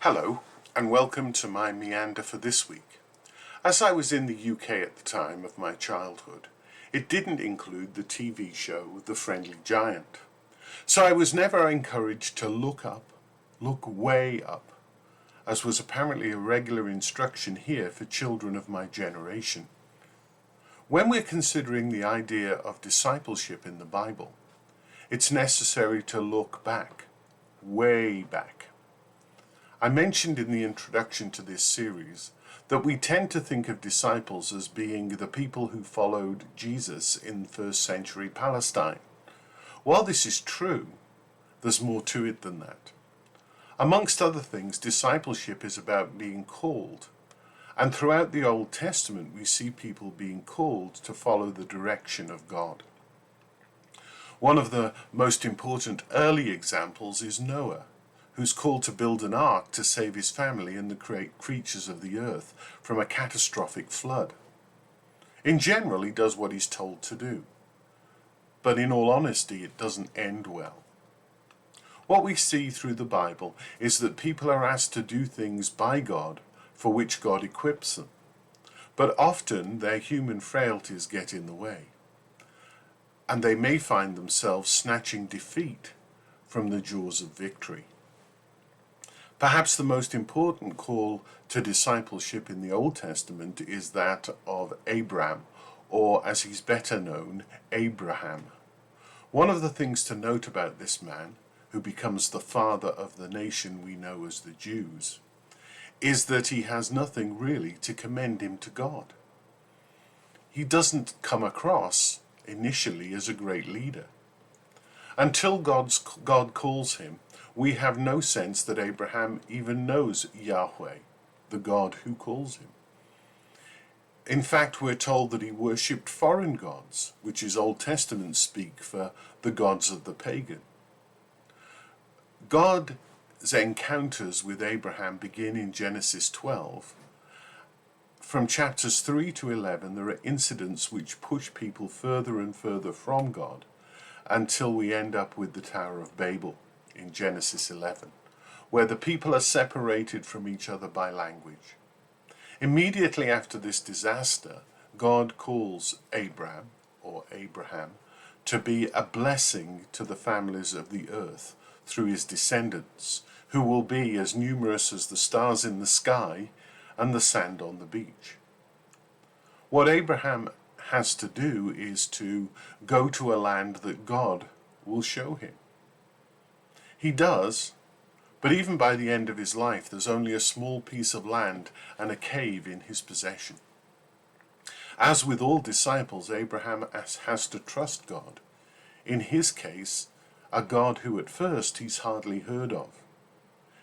Hello, and welcome to my meander for this week. As I was in the UK at the time of my childhood, it didn't include the TV show The Friendly Giant. So I was never encouraged to look way up, as was apparently a regular instruction here for children of my generation. When we're considering the idea of discipleship in the Bible, it's necessary to look back, way back. I mentioned in the introduction to this series that we tend to think of disciples as being the people who followed Jesus in first century Palestine. While this is true, there's more to it than that. Amongst other things, discipleship is about being called. And throughout the Old Testament, we see people being called to follow the direction of God. One of the most important early examples is Noah, who's called to build an ark to save his family and the creatures of the earth from a catastrophic flood. In general, he does what he's told to do. But in all honesty, it doesn't end well. What we see through the Bible is that people are asked to do things by God for which God equips them. But often their human frailties get in the way, and they may find themselves snatching defeat from the jaws of victory. Perhaps the most important call to discipleship in the Old Testament is that of Abram, or as he's better known, Abraham. One of the things to note about this man, who becomes the father of the nation we know as the Jews, is that he has nothing really to commend him to God. He doesn't come across initially as a great leader. Until God calls him, we have no sense that Abraham even knows Yahweh, the God who calls him. In fact, we're told that he worshipped foreign gods, which is Old Testament speak for the gods of the pagan. God's encounters with Abraham begin in Genesis 12. From chapters 3 to 11, there are incidents which push people further and further from God until we end up with the Tower of Babel in Genesis 11, where the people are separated from each other by language. Immediately after this disaster, God calls Abraham to be a blessing to the families of the earth through his descendants, who will be as numerous as the stars in the sky and the sand on the beach. What Abraham has to do is to go to a land that God will show him. He does, but even by the end of his life, there's only a small piece of land and a cave in his possession. As with all disciples, Abraham has to trust God. In his case, a God who at first he's hardly heard of.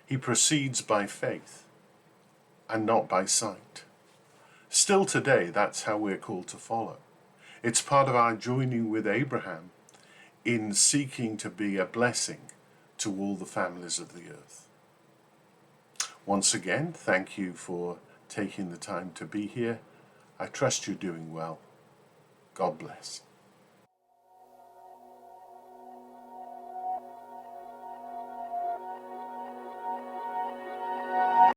He proceeds by faith and not by sight. Still today, that's how we're called to follow. It's part of our joining with Abraham in seeking to be a blessing to all the families of the earth. Once again, thank you for taking the time to be here. I trust you're doing well. God bless.